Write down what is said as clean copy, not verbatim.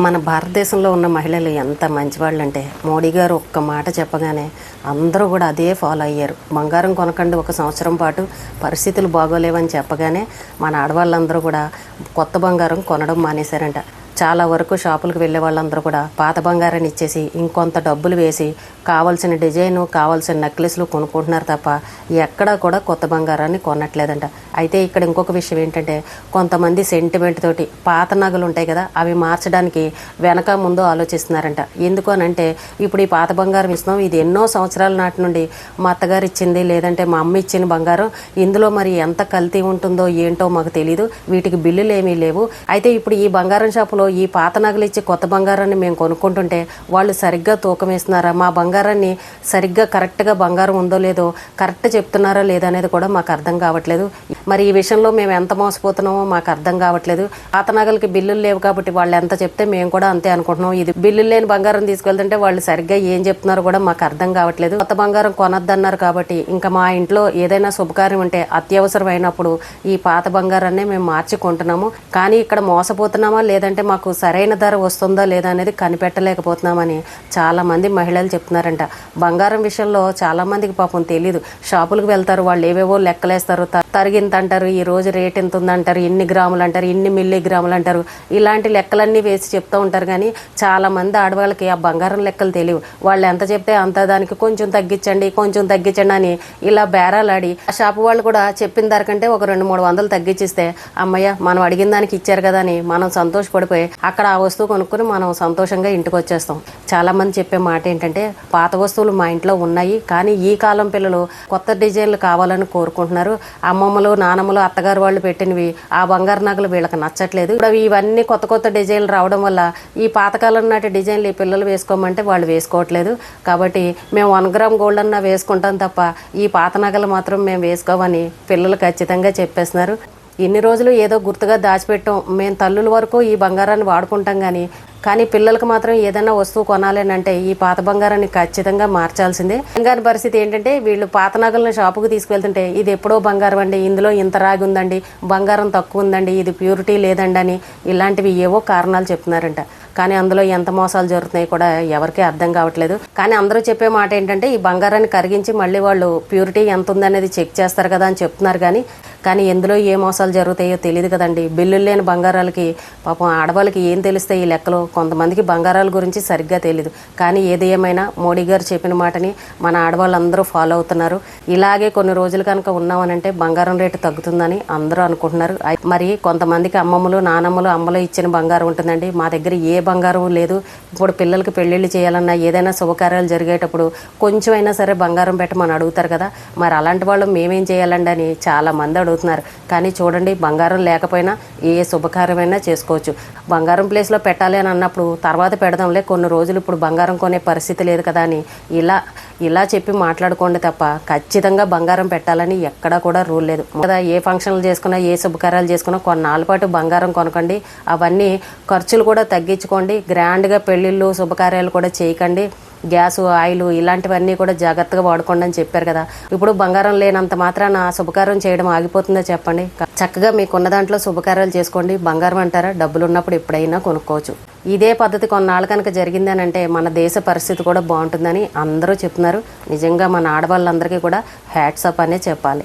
మన భారతదేశంలో ఉన్న మహిళలు ఎంత మంచివాళ్ళంటే మోడీ గారు ఒక్క మాట చెప్పగానే అందరూ కూడా అదే ఫాలో అయ్యారు. బంగారం కొనకండి, ఒక సంవత్సరం పాటు పరిస్థితులు బాగోలేవని చెప్పగానే మన ఆడవాళ్ళందరూ కూడా కొత్త బంగారం కొనడం మానేశారంట. చాలా వరకు షాపులకు వెళ్ళే వాళ్ళందరూ కూడా పాత బంగారాన్ని ఇచ్చేసి ఇంకొంత డబ్బులు వేసి కావాల్సిన డిజైను, కావాల్సిన నెక్లెస్లు కొనుక్కుంటున్నారు తప్ప ఎక్కడా కూడా కొత్త బంగారాన్ని కొనట్లేదంట. అయితే ఇక్కడ ఇంకొక విషయం ఏంటంటే, కొంతమంది సెంటిమెంట్ తోటి పాత నగలు ఉంటాయి కదా, అవి మార్చడానికి వెనక ముందు ఆలోచిస్తున్నారంట. ఎందుకు అనంటే, ఇప్పుడు ఈ పాత బంగారం ఇస్తున్నాం, ఇది ఎన్నో సంవత్సరాల నాటి నుండి మా అత్తగారు ఇచ్చింది, లేదంటే మా అమ్మ ఇచ్చిన బంగారం, ఇందులో మరి ఎంత కల్తీ ఉంటుందో ఏంటో మాకు తెలీదు, వీటికి బిల్లులు ఏమీ లేవు. అయితే ఇప్పుడు ఈ బంగారం షాపులో ఈ పాత నగలు ఇచ్చి కొత్త బంగారాన్ని మేము కొనుక్కుంటుంటే వాళ్ళు సరిగ్గా తూకం వేస్తున్నారా, మా బంగారాన్ని సరిగ్గా కరెక్ట్గా బంగారం ఉందో లేదో కరెక్ట్ చెప్తున్నారా లేదా అనేది కూడా మాకు అర్థం కావట్లేదు. మరి ఈ విషయంలో మేము ఎంత మోసపోతున్నామో మాకు అర్థం కావట్లేదు. పాత నగలకి బిల్లులు లేవు కాబట్టి వాళ్ళు ఎంత చెప్తే మేము కూడా అంతే అనుకుంటున్నాం. ఇది బిల్లులు లేని బంగారం తీసుకెళ్తుంటే వాళ్ళు సరిగ్గా ఏం చెప్తున్నారో కూడా మాకు అర్థం కావట్లేదు. కొత్త బంగారం కొనొద్దన్నారు కాబట్టి ఇంకా మా ఇంట్లో ఏదైనా శుభకార్యం ఉంటే అత్యవసరమైనప్పుడు ఈ పాత బంగారాన్ని మేము మార్చి కొంటున్నాము. కానీ ఇక్కడ మోసపోతున్నామా లేదంటే మాకు సరైన ధర వస్తుందా లేదా అనేది కనిపెట్టలేకపోతున్నామని చాలామంది మహిళలు చెప్తున్నారంట. బంగారం విషయంలో చాలామందికి పాపం తెలీదు. షాపులకు వెళ్తారు, వాళ్ళు ఏవేవో లెక్కలేస్తారు, తరిగింత అంటారు, ఈ రోజు రేట్ ఎంత ఉందంటారు, ఇన్ని గ్రాములు అంటారు, ఇన్ని మిల్లీ గ్రాములు అంటారు, ఇలాంటి లెక్కలన్నీ వేసి చెప్తూ ఉంటారు. కానీ చాలామంది ఆడవాళ్ళకి ఆ బంగారం లెక్కలు తెలియవు. వాళ్ళు ఎంత చెప్తే అంత దానికి కొంచెం తగ్గించండి అని ఇలా బేరాలాడి ఆ షాపు వాళ్ళు కూడా చెప్పిన ధర కంటే ఒక 200-300 తగ్గించిస్తే అమ్మయ్య మనం అడిగిన దానికి ఇచ్చారు కదా అని మనం సంతోషపడిపోయి అక్కడ ఆ వస్తువు కొనుక్కొని మనం సంతోషంగా ఇంటికి వచ్చేస్తాం. చాలామంది చెప్పే మాట ఏంటంటే, పాత వస్తువులు మా ఇంట్లో ఉన్నాయి కానీ ఈ కాలం పిల్లలు కొత్త డిజైన్లు కావాలని కోరుకుంటున్నారు. అమ్మమ్మలు, నానమ్మలు, అత్తగారు వాళ్ళు పెట్టినవి ఆ బంగారు నగలు వీళ్ళకి నచ్చట్లేదు. ఇప్పుడు ఇవన్నీ కొత్త కొత్త డిజైన్లు రావడం వల్ల ఈ పాతకాలం నాటి డిజైన్లు ఈ పిల్లలు వేసుకోమంటే వాళ్ళు వేసుకోవట్లేదు. కాబట్టి మేము 1 గ్రామ్ గోల్డ్ అన్నా వేసుకుంటాం తప్ప ఈ పాత నగలు మాత్రం మేము వేసుకోమని పిల్లలు ఖచ్చితంగా చెప్పేస్తున్నారు. ఇన్ని రోజులు ఏదో గుర్తుగా దాచిపెట్టాం, మేము తల్లుల వరకు ఈ బంగారాన్ని వాడుకుంటాం కానీ పిల్లలకు మాత్రం ఏదైనా వస్తువు కొనాలని అంటే ఈ పాత బంగారాన్ని ఖచ్చితంగా మార్చాల్సిందే. బంగారం పరిస్థితి ఏంటంటే, వీళ్ళు పాత నగలను షాపుకు తీసుకెళ్తుంటే ఇది ఎప్పుడో బంగారం అండి, ఇందులో ఇంత రాగి ఉందండి, బంగారం తక్కువ ఉందండి, ఇది ప్యూరిటీ లేదండి అని ఇలాంటివి ఏవో కారణాలు చెప్తున్నారంట. కానీ అందులో ఎంత మోసాలు జరుగుతున్నాయి కూడా ఎవరికీ అర్థం కావట్లేదు. కానీ అందరూ చెప్పే మాట ఏంటంటే, ఈ బంగారాన్ని కరిగించి మళ్ళీ వాళ్ళు ప్యూరిటీ ఎంత ఉందనేది చెక్ చేస్తారు కదా అని చెప్తున్నారు. కానీ ఎందులో ఏ మోసాలు జరుగుతాయో తెలియదు కదండి. బిల్లులు లేని బంగారాలకి పాపం ఆడవాళ్ళకి ఏం తెలుస్తాయి ఈ లెక్కలు. కొంతమందికి బంగారాల గురించి సరిగ్గా తెలియదు. కానీ ఏది ఏమైనా మోడీ గారు చెప్పిన మాటని మన ఆడవాళ్ళందరూ ఫాలో అవుతున్నారు. ఇలాగే కొన్ని రోజులు కనుక ఉన్నామనంటే బంగారం రేటు తగ్గుతుందని అందరూ అనుకుంటున్నారు. మరి కొంతమందికి అమ్మమ్మలు, నానమ్మలు, అమ్మలు ఇచ్చిన బంగారం ఉంటుందండి. మా దగ్గర ఏ బంగారం లేదు. ఇప్పుడు పిల్లలకి పెళ్ళిళ్ళు చేయాలన్నా ఏదైనా శుభకార్యాలు జరిగేటప్పుడు కొంచెం అయినా సరే బంగారం పెట్టమని అడుగుతారు కదా. మరి అలాంటి వాళ్ళు మేమేం చేయాలండి అని చాలామంది అడుగుతున్నారు. కానీ చూడండి, బంగారం లేకపోయినా ఏ శుభకార్యమైనా చేసుకోవచ్చు. బంగారం ప్లేస్లో పెట్టాలి అని అన్నప్పుడు తర్వాత పెడదాంలే, కొన్ని రోజులు ఇప్పుడు బంగారం కొనే పరిస్థితి లేదు కదా అని ఇలా చెప్పి మాట్లాడుకోండి తప్ప ఖచ్చితంగా బంగారం పెట్టాలని ఎక్కడా కూడా రూల్ లేదు కదా. ఏ ఫంక్షన్లు చేసుకున్నా, ఏ శుభకార్యాలు చేసుకున్నా కొన్నాళ్ళ పాటు బంగారం కొనకండి. అవన్నీ ఖర్చులు కూడా తగ్గించుకోండి. గ్రాండ్గా పెళ్ళిళ్ళు, శుభకార్యాలు కూడా చేయకండి. గ్యాసు, ఆయిల్ ఇలాంటివన్నీ కూడా జాగ్రత్తగా వాడుకోండి అని చెప్పారు కదా. ఇప్పుడు బంగారం లేనంత మాత్రాన శుభకార్యం చేయడం ఆగిపోతుందో చెప్పండి. చక్కగా మీకున్న దాంట్లో శుభకార్యాలు చేసుకోండి. బంగారం అంటారా, డబ్బులు ఉన్నప్పుడు ఎప్పుడైనా కొనుక్కోవచ్చు. ఇదే పద్ధతి కొన్నాళ్ళు కనుక జరిగిందని అంటే మన దేశ పరిస్థితి కూడా బాగుంటుందని అందరూ చెప్తున్నారు. నిజంగా మన ఆడవాళ్ళందరికీ కూడా హ్యాట్స్ అప్ అనే చెప్పాలి.